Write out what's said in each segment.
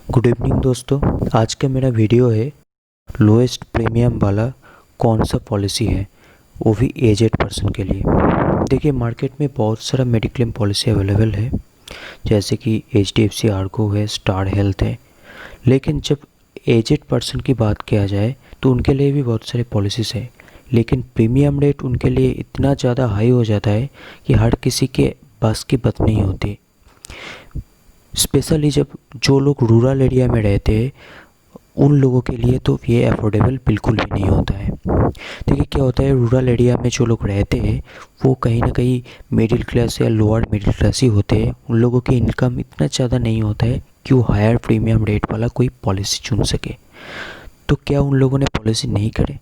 Good evening दोस्तों। आज का मेरा वीडियो है लोएस्ट प्रीमियम वाला कौन सा पॉलिसी है, वो भी एजेड पर्सन के लिए। देखिए, मार्केट में बहुत सारा मेडिक्लेम पॉलिसी अवेलेबल है, जैसे कि HDFC आर्गो है, स्टार हेल्थ है। लेकिन जब एजेड पर्सन की बात किया जाए तो उनके लिए भी बहुत सारे पॉलिसीज़ है, लेकिन प्रीमियम रेट उनके लिए इतना ज़्यादा हाई हो जाता है कि हर किसी के बस की बात नहीं होती। स्पेशली जब जो लोग रूरल एरिया में रहते हैं उन लोगों के लिए तो ये अफोर्डेबल बिल्कुल भी नहीं होता है। देखिए, क्या होता है, रूरल एरिया में जो लोग रहते हैं वो कहीं ना कहीं मिडिल क्लास या लोअर मिडिल क्लास ही होते हैं। उन लोगों की इनकम इतना ज़्यादा नहीं होता है कि वो हायर प्रीमियम रेट वाला कोई पॉलिसी चुन सके। तो क्या उन लोगों ने पॉलिसी नहीं करे?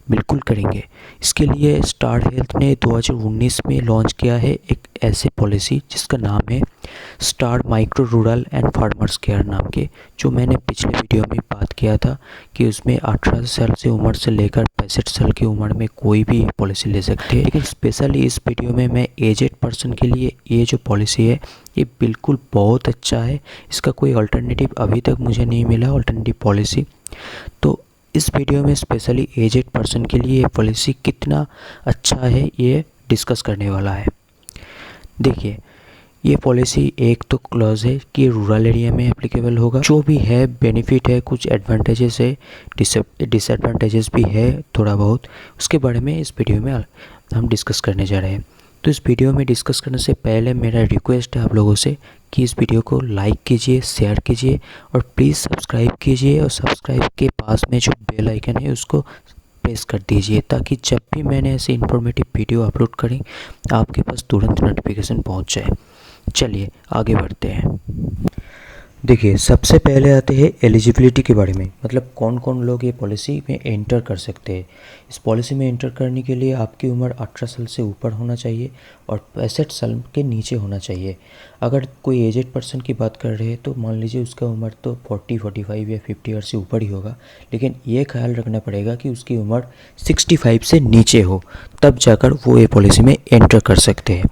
बिल्कुल करेंगे। इसके लिए स्टार हेल्थ ने 2019 में लॉन्च किया है एक ऐसे पॉलिसी जिसका नाम है star micro rural and farmers care नाम के, जो मैंने पिछले वीडियो में बात किया था कि उसमें 18 साल से उम्र से लेकर 65 साल की उम्र में कोई भी पॉलिसी ले सकते हैं। लेकिन स्पेशली इस वीडियो में मैं एजेड पर्सन के लिए ये जो पॉलिसी है ये बिल्कुल बहुत अच्छा है। इसका कोई अल्टरनेटिव अभी तक मुझे नहीं मिला, अल्टरनेटिव पॉलिसी। तो इस वीडियो में स्पेशली एजेड पर्सन के लिए ये पॉलिसी कितना अच्छा है ये डिस्कस करने वाला है। देखिए, ये पॉलिसी एक तो क्लॉज है कि रूरल एरिया में एप्लीकेबल होगा। जो भी है बेनिफिट है, कुछ एडवांटेजेस है, डिसएडवांटेजेस भी है थोड़ा बहुत, उसके बारे में इस वीडियो में हम डिस्कस करने जा रहे हैं। तो इस वीडियो में डिस्कस करने से पहले मेरा रिक्वेस्ट है आप लोगों से कि इस वीडियो को लाइक कीजिए, शेयर कीजिए और प्लीज़ सब्सक्राइब कीजिए, और सब्सक्राइब के पास में जो बेल आइकन है उसको प्रेस कर दीजिए, ताकि जब भी मैंने ऐसे इन्फॉर्मेटिव वीडियो अपलोड करें आपके पास तुरंत नोटिफिकेशन पहुंच जाए। चलिए आगे बढ़ते हैं। देखिए, सबसे पहले आते हैं एलिजिबिलिटी के बारे में, मतलब कौन कौन लोग ये पॉलिसी में एंटर कर सकते हैं। इस पॉलिसी में एंटर करने के लिए आपकी उम्र 18 साल से ऊपर होना चाहिए और 65 साल के नीचे होना चाहिए। अगर कोई एजेड पर्सन की बात कर रहे हैं तो मान लीजिए उसका उम्र तो 40, 45 या 50 ईयर से ऊपर ही होगा, लेकिन ये ख्याल रखना पड़ेगा कि उसकी उम्र 65 से नीचे हो, तब जाकर वो ये पॉलिसी में एंटर कर सकते हैं।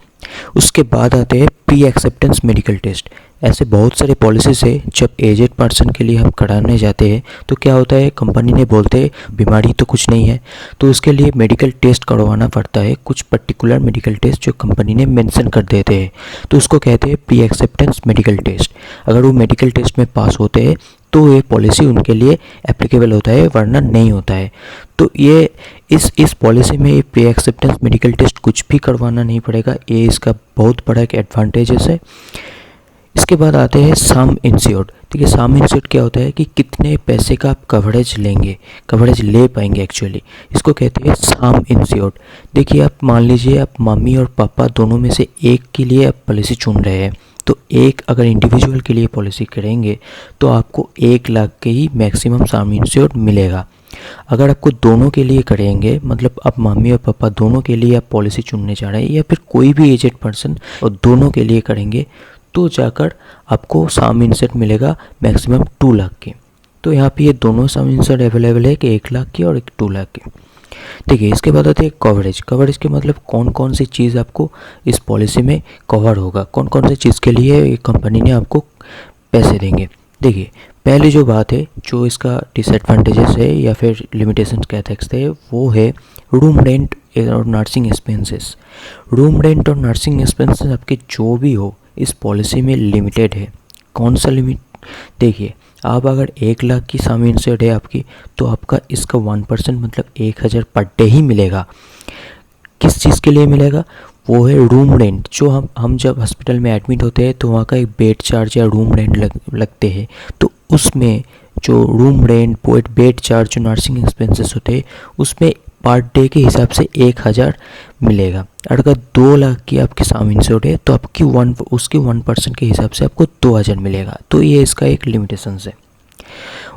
उसके बाद आते हैं प्री एक्सेप्टेंस मेडिकल टेस्ट। ऐसे बहुत सारे पॉलिसीज है, जब एजेड पर्सन के लिए हम कराने जाते हैं तो क्या होता है, कंपनी ने बोलते हैं बीमारी तो कुछ नहीं है, तो उसके लिए मेडिकल टेस्ट करवाना पड़ता है। कुछ पर्टिकुलर मेडिकल टेस्ट जो कंपनी ने मेंशन कर देते हैं, तो उसको कहते हैं प्री एक्सेप्टेंस मेडिकल टेस्ट। अगर वो मेडिकल टेस्ट में पास होते हैं तो ये पॉलिसी उनके लिए एप्लीकेबल होता है, वरना नहीं होता है। तो ये इस पॉलिसी में ये प्री एक्सेप्टेंस मेडिकल टेस्ट कुछ भी करवाना नहीं पड़ेगा, ये इसका बहुत बड़ा एक एडवांटेजेस है। इसके बाद आते हैं सम इंश्योर्ड। देखिए, सम इंश्योर्ड क्या होता है कि कितने पैसे का आप कवरेज लेंगे, कवरेज ले पाएंगे एक्चुअली, इसको कहते हैं सम इंश्योर्ड। देखिए, आप मान लीजिए आप मम्मी और पापा दोनों में से एक के लिए आप पॉलिसी चुन रहे हैं, तो एक अगर इंडिविजुअल के लिए पॉलिसी करेंगे तो आपको 1 लाख के ही मैक्सिमम सम इंश्योर्ड मिलेगा। अगर आपको दोनों के लिए करेंगे, मतलब आप मम्मी और पापा दोनों के लिए आप पॉलिसी चुनने जा रहे हैं, या फिर कोई भी एजेड पर्सन और दोनों के लिए करेंगे, तो जाकर आपको सम इंश्योर्ड मिलेगा मैक्सिमम 2 लाख की। तो यहाँ पे ये दोनों सम इंश्योर्ड अवेलेबल है कि 1 लाख की और एक 2 लाख की। देखिए, इसके बाद आते हैं कवरेज। कवरेज के मतलब कौन कौन सी चीज़ आपको इस पॉलिसी में कवर होगा, कौन कौन सी चीज़ के लिए ये कंपनी ने आपको पैसे देंगे। देखिए, पहली जो बात है, जो इसका डिसएडवांटेजेस है या फिर लिमिटेशंस कह सकते हैं, वो है रूम रेंट और नर्सिंग एक्सपेंसेस। रूम रेंट और नर्सिंग एक्सपेंसेस आपके जो भी हो इस पॉलिसी में लिमिटेड है। कौन सा लिमिट? देखिए, आप अगर 1 लाख की सम इंश्योर्ड है आपकी, तो आपका इसका 1% मतलब 1000 पर डे ही मिलेगा। किस चीज़ के लिए मिलेगा? वो है रूम रेंट। जो हम जब हॉस्पिटल में एडमिट होते हैं तो वहाँ का एक बेड चार्ज या रूम रेंट लगते हैं, तो उसमें जो रूम रेंट, बेड चार्ज, जो नर्सिंग एक्सपेंसेस होते हैं, उसमें पर डे के हिसाब से 1000 मिलेगा। और अगर 2 लाख की आपकी सम इंश्योर्ड है तो आपकी उसके 1% के हिसाब से आपको 2000 मिलेगा। तो ये इसका एक लिमिटेशन है।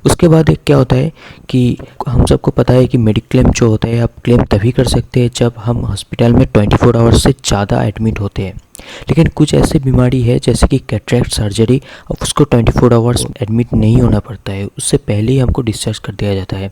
उसके बाद एक क्या होता है कि हम सबको पता है कि मेडिक्लेम जो होता है आप क्लेम तभी कर सकते हैं जब हम हॉस्पिटल में 24 आवर्स से ज़्यादा एडमिट होते हैं। लेकिन कुछ ऐसी बीमारी है जैसे कि कैटरेक्ट सर्जरी, अब उसको 24 आवर्स एडमिट नहीं होना पड़ता है, उससे पहले ही हमको डिस्चार्ज कर दिया जाता है।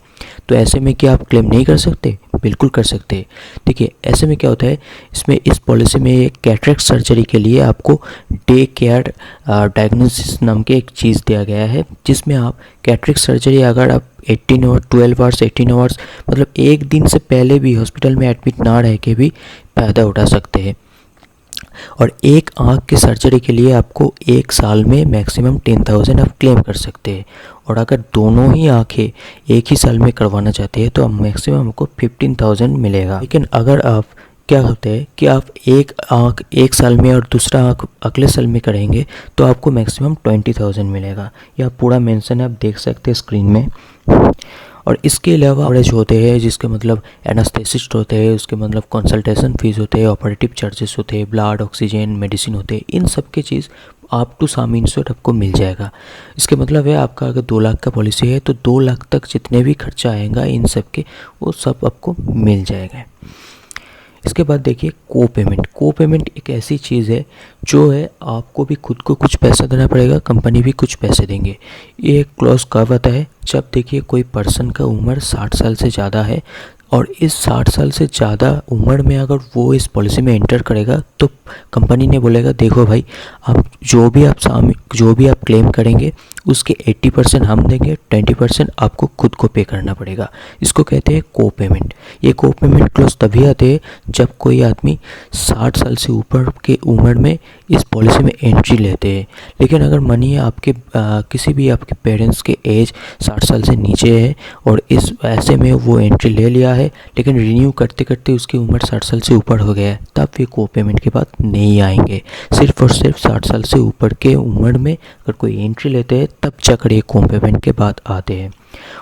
तो ऐसे में क्या आप क्लेम नहीं कर सकते? बिल्कुल कर सकते हैं। देखिए ऐसे में क्या होता है, इसमें इस पॉलिसी में कैटरेक्ट सर्जरी के लिए आपको डे केयर डायग्नोसिस नाम के एक चीज़ दिया गया है, जिसमें आप कैटरेक्ट सर्जरी अगर आप 12 आवर्स 18 आवर्स मतलब एक दिन से पहले भी हॉस्पिटल में एडमिट ना रह के भी फ़ायदा उठा सकते हैं। और एक आँख की सर्जरी के लिए आपको एक साल में मैक्सिमम 10,000 आप क्लेम कर सकते हैं। और अगर दोनों ही आँखें एक ही साल में करवाना चाहते हैं तो आप मैक्सिमम आपको 15,000 मिलेगा। लेकिन अगर आप क्या होता है कि आप एक आँख एक साल में और दूसरा आँख अगले साल में करेंगे तो आपको मैक्सिमम 20,000 मिलेगा। यह पूरा मेंशन आप देख सकते हैं स्क्रीन में। और इसके अलावा कवरेज होते हैं जिसके मतलब एनास्थेसिस्ट होते हैं, उसके मतलब कंसल्टेशन फीस होते हैं, ऑपरेटिव चार्जेस होते हैं, ब्लड ऑक्सीजन मेडिसिन होते हैं, इन सब की चीज़ आप टू सम इंश्योर्ड आपको मिल जाएगा। इसके मतलब है आपका अगर 2 लाख का पॉलिसी है तो 2 लाख तक जितने भी खर्चा आएगा इन सब के वो सब आपको मिल जाएगा। इसके बाद देखिए को पेमेंट एक ऐसी चीज़ है जो है आपको भी खुद को कुछ पैसा देना पड़ेगा, कंपनी भी कुछ पैसे देंगे। ये एक क्लॉज कब आता है, जब देखिए कोई पर्सन का उम्र 60 साल से ज़्यादा है और इस 60 साल से ज़्यादा उम्र में अगर वो इस पॉलिसी में एंटर करेगा तो कंपनी ने बोलेगा देखो भाई आप जो भी आप क्लेम करेंगे उसके 80% हम देंगे, 20% आपको खुद को पे करना पड़ेगा। इसको कहते हैं को पेमेंट। ये को पेमेंट क्लॉज तभी आते हैं जब कोई आदमी 60 साल से ऊपर के उम्र में इस पॉलिसी में एंट्री लेते हैं। लेकिन अगर मानिए आपके किसी भी आपके पेरेंट्स के एज 60 साल से नीचे है और इस ऐसे में वो एंट्री ले लिया है लेकिन रिन्यू करते करते उसकी उम्र 60 साल से ऊपर हो गया है, तब ये को पेमेंट के बाद नहीं आएंगे। सिर्फ और सिर्फ 60 साल से ऊपर के उम्र में अगर कोई एंट्री लेते हैं तब जाकर ये को पेमेंट के बाद आते हैं।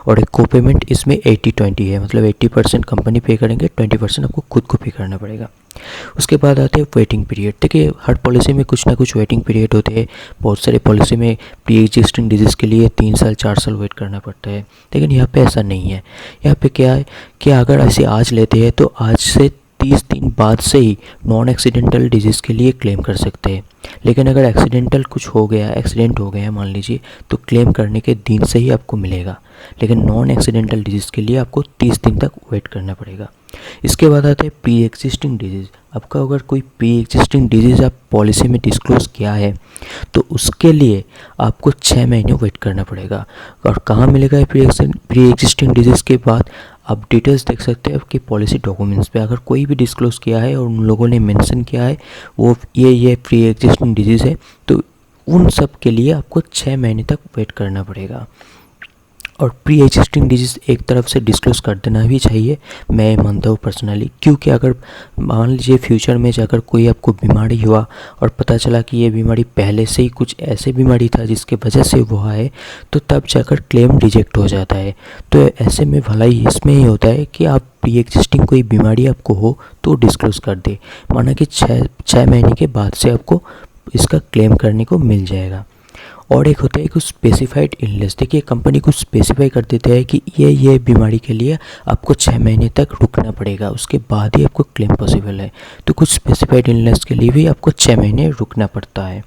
और एक को पेमेंट इसमें 80-20 है, मतलब 80% कंपनी पे करेंगे, 20% आपको खुद को पे करना पड़ेगा। उसके बाद आते हैं वेटिंग पीरियड। देखिए हर पॉलिसी में कुछ ना कुछ वेटिंग पीरियड होते हैं। बहुत सारे पॉलिसी में प्री एग्जिस्टिंग डिजीज़ के लिए 3 साल 4 साल वेट करना पड़ता है, लेकिन यहाँ पे ऐसा नहीं है। यहाँ पे क्या है कि अगर ऐसे आज लेते हैं तो आज से 30 दिन बाद से ही नॉन एक्सीडेंटल डिजीज़ के लिए क्लेम कर सकते हैं। लेकिन अगर एक्सीडेंट हो गया मान लीजिए, तो क्लेम करने के दिन से ही आपको मिलेगा। लेकिन नॉन एक्सीडेंटल डिजीज़ के लिए आपको 30 दिन तक वेट करना पड़ेगा। इसके बाद आता है प्री एग्जिस्टिंग डिजीज़। आपका अगर कोई प्री एग्जिस्टिंग डिजीज़ आप पॉलिसी में डिस्क्लोज़ किया है तो उसके लिए आपको 6 महीने वेट करना पड़ेगा। और कहाँ मिलेगा ये प्री एग्जिस्टिंग डिजीज़ के बाद आप डिटेल्स देख सकते हैं आपकी पॉलिसी डॉक्यूमेंट्स पे। अगर कोई भी डिस्क्लोज़ किया है और उन लोगों ने मेंशन किया है वो ये प्री एग्जिस्टिंग डिजीज़ है तो उन सब के लिए आपको 6 महीने तक वेट करना पड़ेगा। और प्री एग्जिस्टिंग डिजीज़ एक तरफ से डिस्क्लोज़ कर देना भी चाहिए, मैं मानता हूँ पर्सनली, क्योंकि अगर मान लीजिए फ्यूचर में जाकर कोई आपको बीमारी हुआ और पता चला कि ये बीमारी पहले से ही कुछ ऐसे बीमारी था जिसके वजह से वो है, तो तब जाकर क्लेम रिजेक्ट हो जाता है। तो ऐसे में भलाई इसमें ही होता है कि आप प्री एग्जिस्टिंग कोई बीमारी आपको हो तो डिस्क्लोज़ कर दे, माना कि 6 महीने के बाद से आपको इसका क्लेम करने को मिल जाएगा। और एक होता है कुछ स्पेसिफाइड इलनेस। देखिए कंपनी कुछ स्पेसिफाई कर देता है कि ये बीमारी के लिए आपको 6 महीने तक रुकना पड़ेगा, उसके बाद ही आपको क्लेम पॉसिबल है। तो कुछ स्पेसिफाइड इलनेस के लिए भी आपको 6 महीने रुकना पड़ता है।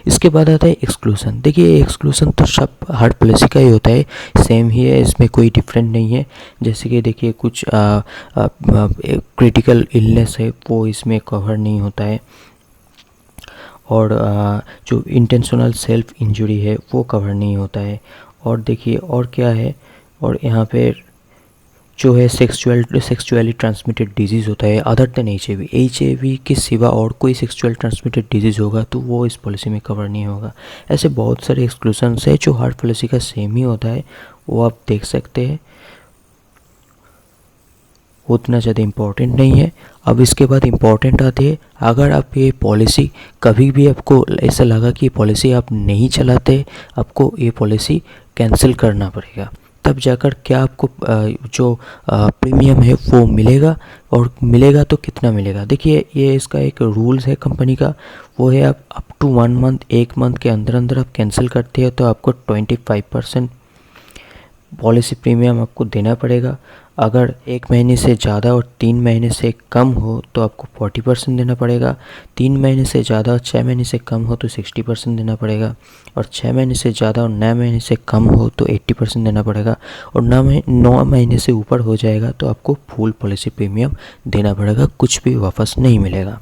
इसके बाद आता है एक्सक्लूसन। देखिए एक्सक्लूसन तो सब हर पॉलिसी का ही होता है, सेम ही है, इसमें कोई डिफरेंट नहीं है। जैसे कि देखिए कुछ क्रिटिकल इलनेस है वो इसमें कवर नहीं होता है, और जो इंटेंशनल सेल्फ इंजरी है वो कवर नहीं होता है। और देखिए और क्या है, और यहाँ पे जो है सेक्सुअली ट्रांसमिटेड डिजीज़ होता है अदर देन HIV के सिवा और कोई सेक्सुअल ट्रांसमिटेड डिजीज़ होगा तो वो इस पॉलिसी में कवर नहीं होगा। ऐसे बहुत सारे एक्सक्लूजन्स है जो हर पॉलिसी का सेम ही होता है, वो आप देख सकते हैं, उतना ज़्यादा इम्पोर्टेंट नहीं है। अब इसके बाद इम्पोर्टेंट आती है, अगर आप ये पॉलिसी कभी भी आपको ऐसा लगा कि ये पॉलिसी आप नहीं चलाते, आपको ये पॉलिसी कैंसिल करना पड़ेगा, तब जाकर क्या आपको जो प्रीमियम है वो मिलेगा, और मिलेगा तो कितना मिलेगा। देखिए ये इसका एक रूल्स है कंपनी का, वो है आप अप टू 1 मंथ, 1 मंथ के अंदर अंदर आप कैंसिल करते हैं तो आपको 25% पॉलिसी प्रीमियम आपको देना पड़ेगा। अगर 1 महीने से ज़्यादा और 3 महीने से कम हो तो आपको 40% देना पड़ेगा। 3 महीने से ज़्यादा और 6 महीने से कम हो तो 60% देना पड़ेगा। और 6 महीने से ज़्यादा और 9 महीने से कम हो तो 80% देना पड़ेगा। और 9 महीने से ऊपर हो जाएगा तो आपको फुल पॉलिसी प्रीमियम देना पड़ेगा, कुछ भी वापस नहीं मिलेगा।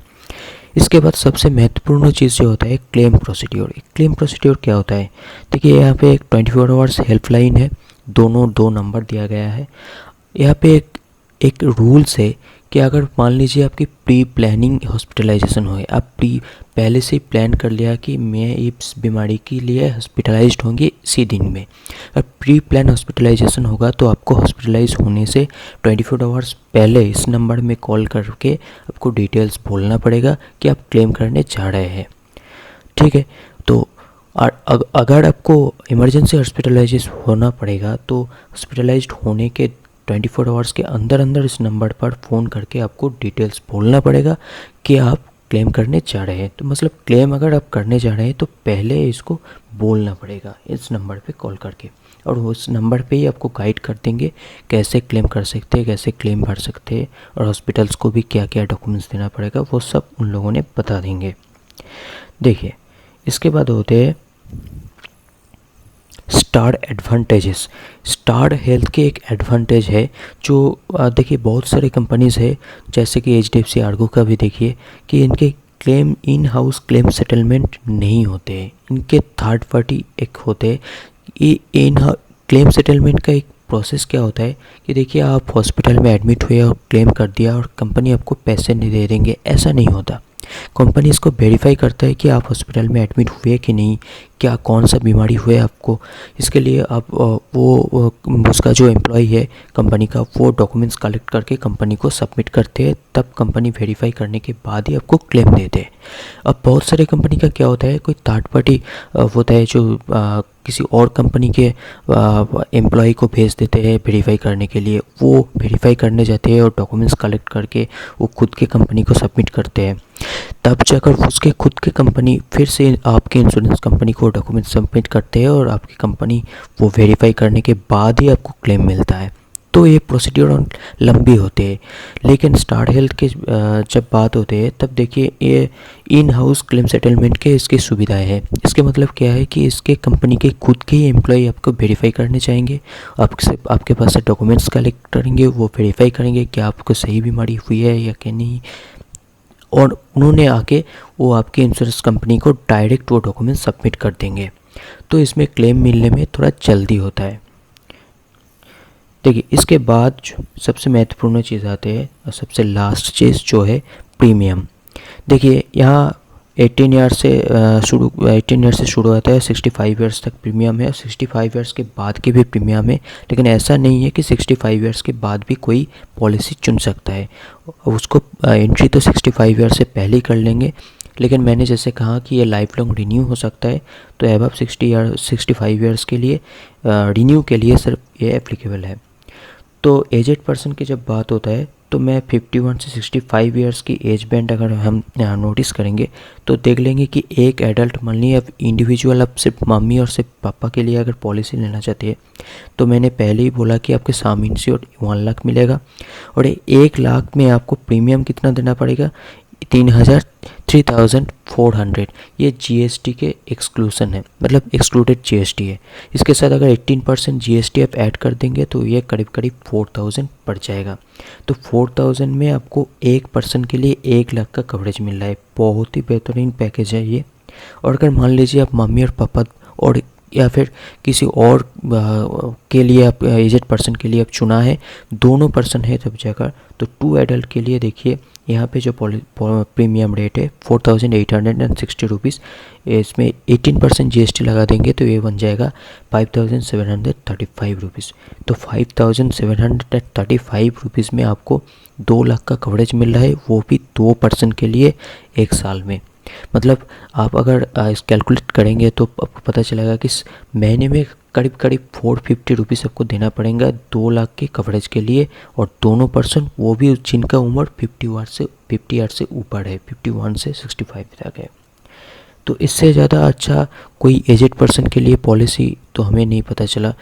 इसके बाद सबसे महत्वपूर्ण चीज़ जो होता है क्लेम प्रोसीड्योर। क्लेम प्रोसीड्योर क्या होता है? देखिए यहाँ पे एक 24 आवर्स हेल्पलाइन है, दोनों 2 नंबर दिया गया है। यहाँ पे एक रूल्स है कि अगर मान लीजिए आपकी प्री प्लानिंग हॉस्पिटलाइजेशन हो, आप पहले से ही प्लान कर लिया कि मैं इस बीमारी के लिए हॉस्पिटलाइज्ड होंगी इसी दिन में, और प्री प्लान हॉस्पिटलाइजेशन होगा तो आपको हॉस्पिटलाइज होने से 24 आवर्स पहले इस नंबर में कॉल करके आपको डिटेल्स बोलना पड़ेगा कि आप क्लेम करने जा रहे हैं। ठीक है, तो अगर आपको इमरजेंसी हॉस्पिटलाइज होना पड़ेगा तो हॉस्पिटलाइज्ड होने के 24 आवर्स के अंदर अंदर इस नंबर पर फ़ोन करके आपको डिटेल्स बोलना पड़ेगा कि आप क्लेम करने जा रहे हैं। तो मतलब क्लेम अगर आप करने जा रहे हैं तो पहले इसको बोलना पड़ेगा इस नंबर पे कॉल करके, और उस नंबर पे ही आपको गाइड कर देंगे कैसे क्लेम कर सकते हैं, कैसे क्लेम भर सकते हैं, और हॉस्पिटल्स को भी क्या क्या डॉक्यूमेंट्स देना पड़ेगा वो सब उन लोगों ने बता देंगे। देखिए इसके बाद होते हैं स्टार एडवांटेजेस। स्टार हेल्थ के एक एडवांटेज है जो देखिए बहुत सारे कंपनीज़ है जैसे कि HDFC आर्गो का भी देखिए कि इनके claim in house claim settlement नहीं होते हैं, इनके थर्ड पार्टी एक होते हैं। ये इन क्लेम सेटलमेंट का एक प्रोसेस क्या होता है कि देखिए आप हॉस्पिटल में एडमिट हुए और क्लेम कर दिया और कंपनी आपको पैसे नहीं दे देंगे, ऐसा नहीं होता। कंपनी इसको वेरीफाई करता है कि आप हॉस्पिटल में एडमिट हुए कि नहीं, क्या कौन सा बीमारी हुए आपको। इसके लिए आप उसका जो एम्प्लॉय है कंपनी का वो डॉक्यूमेंट्स कलेक्ट करके कंपनी को सबमिट करते हैं, तब कंपनी वेरीफाई करने के बाद ही आपको क्लेम देते हैं। अब बहुत सारे कंपनी का क्या होता है, कोई थर्ड पार्टी होता है जो किसी और कंपनी के एम्प्लॉय को भेज देते हैं वेरीफाई करने के लिए, वो वेरीफाई करने जाते हैं और डॉक्यूमेंट्स कलेक्ट करके वो खुद के कंपनी को सबमिट करते हैं। तब जाकर उसके खुद के कंपनी फिर से आपके इंश्योरेंस कंपनी को डॉक्यूमेंट सबमिट करते हैं और आपकी कंपनी वो वेरीफाई करने के बाद ही आपको क्लेम मिलता है। तो ये प्रोसीड्यूर लंबी होते हैं। लेकिन स्टार हेल्थ के जब बात होती है तब देखिए ये इन हाउस क्लेम सेटलमेंट के इसकी सुविधाएं हैं। इसके मतलब क्या है कि इसके कंपनी के खुद के ही एम्प्लॉय आपको वेरीफाई करने चाहेंगे, आपके पास से डॉक्यूमेंट्स कलेक्ट करेंगे, वो वेरीफाई करेंगे कि आपको सही बीमारी हुई है या कि नहीं, और उन्होंने आके वो आपकी इंश्योरेंस कंपनी को डायरेक्ट वो डॉक्यूमेंट सबमिट कर देंगे। तो इसमें क्लेम मिलने में थोड़ा जल्दी होता है। देखिए इसके बाद जो सबसे महत्वपूर्ण चीज़ आते हैं और सबसे लास्ट चीज़ जो है प्रीमियम। देखिए यहाँ 18 ईयर से शुरू होता है, 65 ईयर्स तक प्रीमियम है, 65 ईयर्स के बाद के भी प्रीमियम है। लेकिन ऐसा नहीं है कि 65 ईयर्स के बाद भी कोई पॉलिसी चुन सकता है, उसको एंट्री तो 65 ईयर्स से पहले ही कर लेंगे। लेकिन मैंने जैसे कहा कि ये लाइफ लॉन्ग रिन्यू हो सकता है, तो एबव 65 ईयर्स के लिए रिन्यू के लिए सिर्फ ये एप्लीकेबल है। तो एजेड पर्सन की जब बात होता है तो मैं 51 से 65 ईयर्स की एज बैंड अगर हम नोटिस करेंगे तो देख लेंगे कि एक एडल्ट, मान लीजिए अब इंडिविजुअल अब सिर्फ मम्मी और सिर्फ पापा के लिए अगर पॉलिसी लेना चाहती है तो मैंने पहले ही बोला कि आपके साम इंश्योर्ड 1 लाख मिलेगा, और 1 लाख में आपको प्रीमियम कितना देना पड़ेगा, 3400। ये जीएसटी के एक्सक्लूसन है, मतलब एक्सक्लूडेड जीएसटी है। इसके साथ अगर 18% जीएसटी आप ऐड कर देंगे तो ये करीब करीब 4000 पड़ जाएगा। तो 4000 में आपको एक पर्सन के लिए 1 लाख का कवरेज मिल रहा है। बहुत ही बेहतरीन पैकेज है ये। और अगर मान लीजिए आप मम्मी और पापा और या फिर किसी और के लिए आप एजेड पर्सन के लिए आप चुना है, दोनों पर्सन है तब जाकर, तो 2 एडल्ट के लिए देखिए यहाँ पे जो प्रीमियम रेट है 4860 रुपीज़, इसमें 18% जीएसटी लगा देंगे तो ये बन जाएगा 5735 रुपीज़। तो 5735 रुपीज़ में आपको 2 लाख का कवरेज मिल रहा है, वो भी 2 पर्सन के लिए 1 साल में। मतलब आप अगर इस कैलकुलेट करेंगे तो आपको पता चलेगा कि महीने में करीब करीब 450 रुपीज़ आपको देना पड़ेगा 2 लाख के कवरेज के लिए, और दोनों पर्सन वो भी जिनका उम्र 50 ईयर से ऊपर है, 51 से 65 तक है। तो इससे ज़्यादा अच्छा कोई एजेड पर्सन के लिए पॉलिसी तो हमें नहीं पता चला।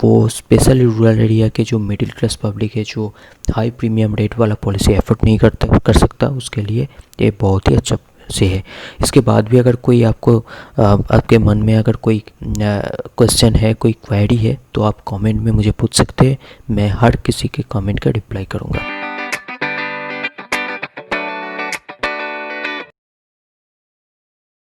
वो स्पेशली रूरल एरिया के जो मिडिल क्लास पब्लिक है, जो हाई प्रीमियम रेट वाला पॉलिसी एफर्ट नहीं कर सकता, उसके लिए ये बहुत ही अच्छा से है। इसके बाद भी अगर कोई आपके मन में अगर कोई क्वेश्चन है, कोई क्वेरी है, तो आप कमेंट में मुझे पूछ सकते हैं। मैं हर किसी के कमेंट का रिप्लाई करूँगा।